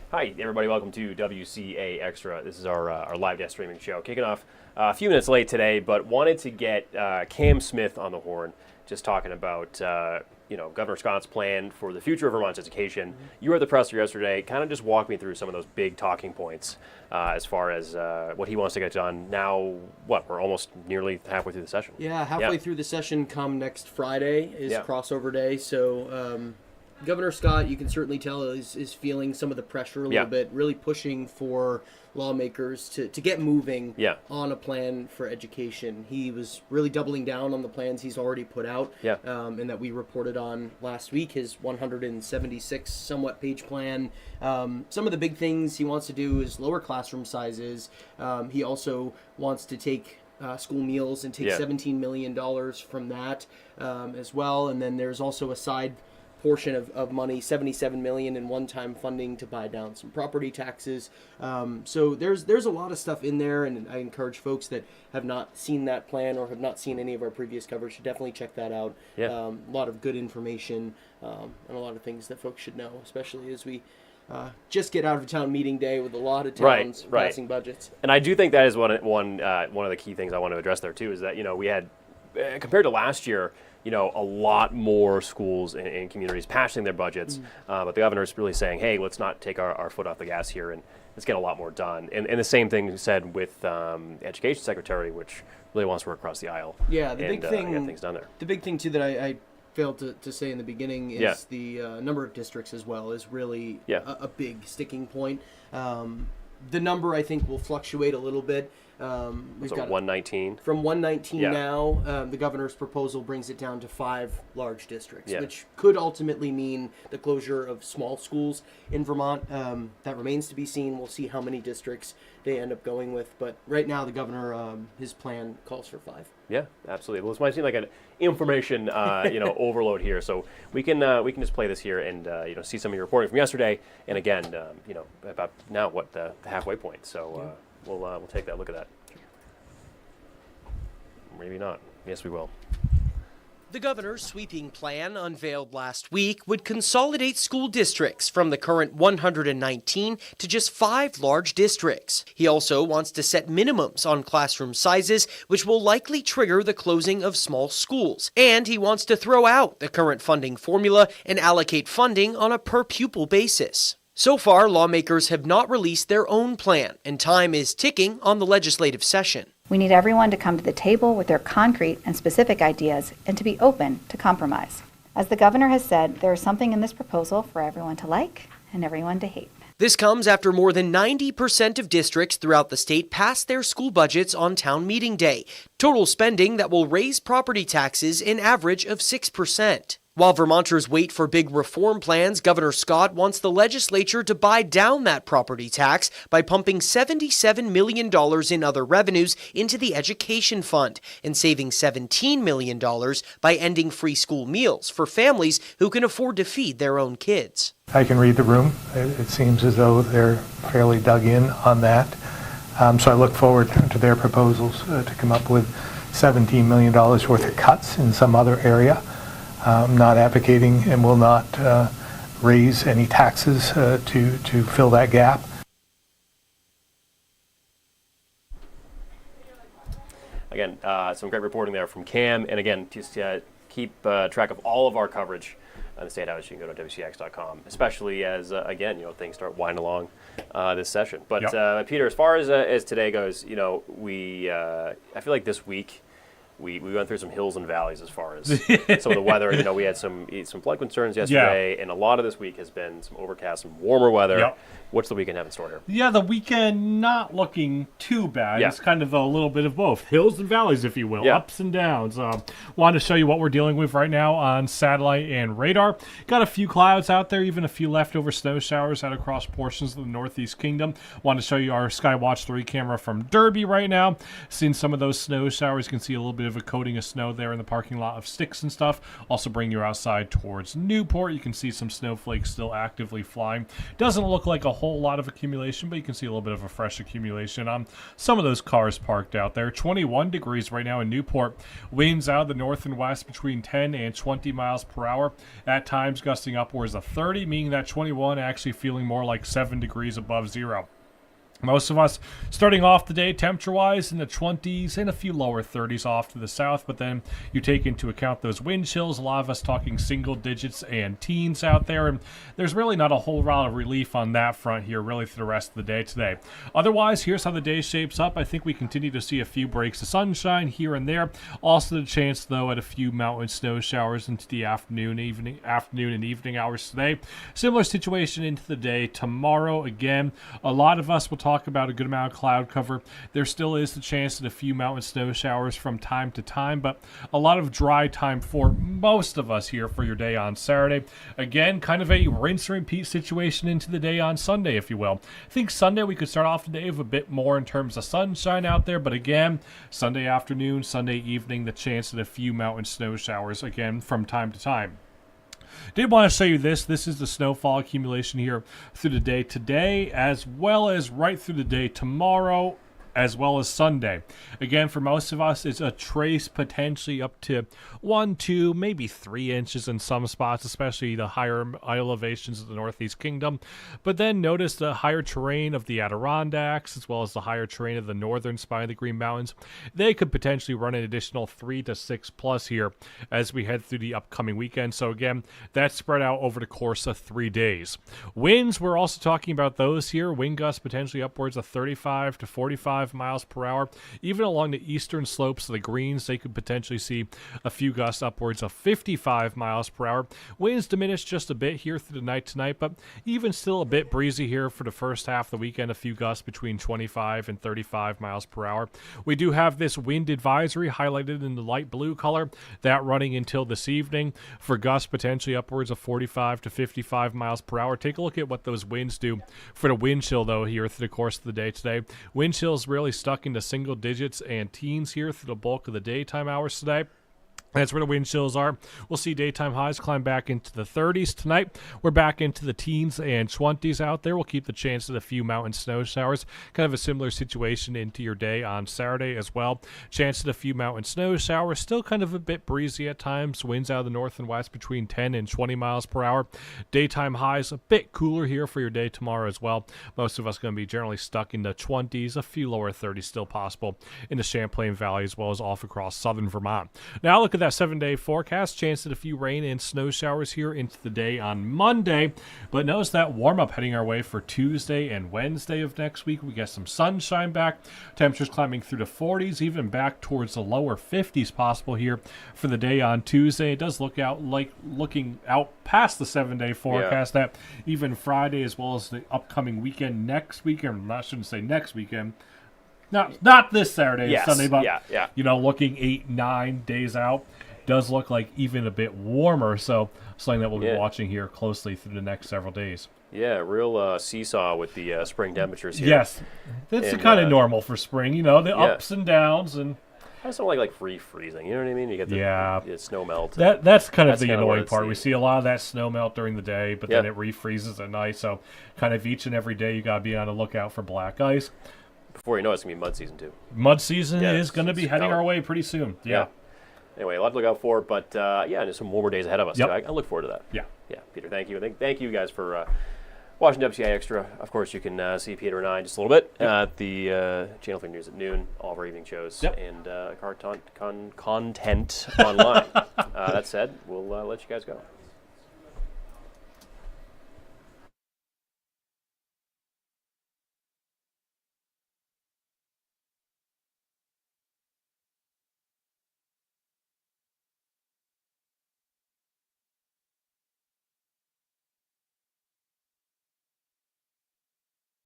Hi, everybody. Welcome to WCA Extra. This is our live guest streaming show. Kicking off a few minutes late today, but wanted to get Cam Smith on the horn, just talking about Governor Scott's plan for the future of Vermont's education. You were at the presser yesterday. Kind of just walk me through some of those big talking points as far as what he wants to get done. Now, we're almost nearly halfway through the session. Yeah, halfway through the session. Come next Friday is crossover day, so. Governor Scott, you can certainly tell, is feeling some of the pressure a little bit, really pushing for lawmakers to get moving on a plan for education. He was really doubling down on the plans he's already put out and that we reported on last week, his 176 somewhat page plan. Some of the big things he wants to do is lower classroom sizes. He also wants to take school meals and take $17 million from that as well. And then there's also a side portion of money, $77 million in one-time funding to buy down some property taxes. So there's a lot of stuff in there, and I encourage folks that have not seen that plan or have not seen any of our previous coverage to definitely check that out. A lot of good information and a lot of things that folks should know, especially as we just get out of town meeting day with a lot of towns passing budgets. And I do think that is one of the key things I want to address there too, is that we had compared to last year, a lot more schools and communities passing their budgets, but the governor's really saying, hey, let's not take our foot off the gas here and let's get a lot more done. And the same thing said with the Education Secretary, which really wants to work across the aisle. Yeah, the big thing, get things done there. The big thing, too, that I failed to say in the beginning is the number of districts as well is really a big sticking point. The number, I think, will fluctuate a little bit. We've got 119. From 119 now, the governor's proposal brings it down to 5 large districts, which could ultimately mean the closure of small schools in Vermont. That remains to be seen. We'll see how many districts they end up going with. But right now, the governor, his plan calls for 5. Yeah, absolutely. Well, this might seem like an information, overload here. So we can just play this here and see some of your reporting from yesterday. And again, about now the halfway point. So. We'll take that look at that. Maybe not. Yes, we will. The governor's sweeping plan, unveiled last week, would consolidate school districts from the current 119 to just 5 large districts. He also wants to set minimums on classroom sizes, which will likely trigger the closing of small schools. And he wants to throw out the current funding formula and allocate funding on a per-pupil basis. So far, lawmakers have not released their own plan, and time is ticking on the legislative session. We need everyone to come to the table with their concrete and specific ideas and to be open to compromise. As the governor has said, there is something in this proposal for everyone to like and everyone to hate. This comes after more than 90% of districts throughout the state passed their school budgets on town meeting day, total spending that will raise property taxes an average of 6%. While Vermonters wait for big reform plans, Governor Scott wants the legislature to buy down that property tax by pumping $77 million in other revenues into the education fund and saving $17 million by ending free school meals for families who can afford to feed their own kids. I can read the room. It seems as though they're fairly dug in on that. So I look forward to their proposals to come up with $17 million worth of cuts in some other area. I'm not advocating and will not raise any taxes to fill that gap. Again, some great reporting there from Cam. And again, just keep track of all of our coverage on the State House. You can go to WCAX.com, especially as, things start winding along this session. But Peter, as far as today goes, I feel like this week, we went through some hills and valleys as far as some of the weather. We had some flood concerns yesterday, and a lot of this week has been some overcast, some warmer weather. What's the weekend have in store here? Yeah, the weekend not looking too bad. It's kind of a little bit of both. Hills and valleys, if you will. Ups and downs. Wanted to show you what we're dealing with right now on satellite and radar. Got a few clouds out there, even a few leftover snow showers out across portions of the Northeast Kingdom. Wanted to show you our Skywatch 3 camera from Derby right now. Seeing some of those snow showers. You can see a little bit of a coating of snow there in the parking lot of sticks and stuff. Also bring you outside towards Newport. You can see some snowflakes still actively flying. Doesn't look like a whole lot of accumulation, but you can see a little bit of a fresh accumulation on some of those cars parked out there. 21 degrees right now in Newport. Winds out of the north and west between 10 and 20 miles per hour. At times gusting upwards of 30, meaning that 21 actually feeling more like 7 degrees above zero. Most of us starting off the day temperature-wise in the 20s and a few lower 30s off to the south, but then you take into account those wind chills. A lot of us talking single digits and teens out there, and there's really not a whole lot of relief on that front here really for the rest of the day today. Otherwise, here's how the day shapes up. I think we continue to see a few breaks of sunshine here and there. Also the chance, though, at a few mountain snow showers into the afternoon and evening hours today. Similar situation into the day tomorrow. Again, a lot of us will talk about a good amount of cloud cover. There still is the chance at a few mountain snow showers from time to time, but a lot of dry time for most of us here for your day on Saturday. Again, kind of a rinse and repeat situation into the day on Sunday, if you will. I think Sunday we could start off the day with a bit more in terms of sunshine out there, but again, Sunday afternoon, Sunday evening, the chance at a few mountain snow showers again from time to time. Did want to show you this. This is the snowfall accumulation here through the day today, as well as right through the day tomorrow, as well as Sunday. Again, for most of us, it's a trace potentially up to 1, 2, maybe 3 inches in some spots, especially the higher elevations of the Northeast Kingdom. But then notice the higher terrain of the Adirondacks, as well as the higher terrain of the northern spine of the Green Mountains. They could potentially run an additional 3 to 6 plus here as we head through the upcoming weekend. So again, that's spread out over the course of 3 days. Winds, we're also talking about those here. Wind gusts potentially upwards of 35 to 45 miles per hour. Even along the eastern slopes of the Greens, they could potentially see a few gusts upwards of 55 miles per hour. Winds diminish just a bit here through the night tonight, but even still a bit breezy here for the first half of the weekend. A few gusts between 25 and 35 miles per hour. We do have this wind advisory highlighted in the light blue color, that running until this evening for gusts potentially upwards of 45 to 55 miles per hour. Take a look at what those winds do for the wind chill, though, here through the course of the day today. Wind chills really stuck into single digits and teens here through the bulk of the daytime hours today. That's where the wind chills are. We'll see daytime highs climb back into the 30s tonight. We're back into the teens and 20s out there. We'll keep the chance of a few mountain snow showers. Kind of a similar situation into your day on Saturday as well. Chance of a few mountain snow showers. Still kind of a bit breezy at times. Winds out of the north and west between 10 and 20 miles per hour. Daytime highs a bit cooler here for your day tomorrow as well. Most of us going to be generally stuck in the 20s. A few lower 30s still possible in the Champlain Valley as well as off across southern Vermont. Now look at that 7-day forecast. Chance at a few rain and snow showers here into the day on Monday. But notice that warm up heading our way for Tuesday and Wednesday of next week. We get some sunshine back. Temperatures climbing through the 40s, even back towards the lower 50s possible here for the day on Tuesday. It does look out like looking out past the 7-day forecast that even Friday as well as the upcoming weekend next weekend. I shouldn't say next weekend. Not this Saturday and Sunday, but you know, looking 8-9 days out, does look like even a bit warmer. So something that we'll be watching here closely through the next several days. Yeah, real seesaw with the spring temperatures here. Yes, that's kind of normal for spring. You know, the ups and downs and. I just don't like free freezing. You know what I mean? You get the snow melt. That's kind of the annoying part. We see a lot of that snow melt during the day, but then it refreezes at night. So kind of each and every day you got to be on the lookout for black ice. Before you know it, it's going to be mud season, too. Mud season is going to be heading our way pretty soon. Yeah. Anyway, a lot to look out for, but there's some warmer days ahead of us, too. I look forward to that. Yeah. Yeah, Peter, thank you. Thank you guys for watching WCAX Extra. Of course, you can see Peter and I just a little bit at the Channel 3 News at noon, all of our evening shows, and content online. That said, we'll let you guys go.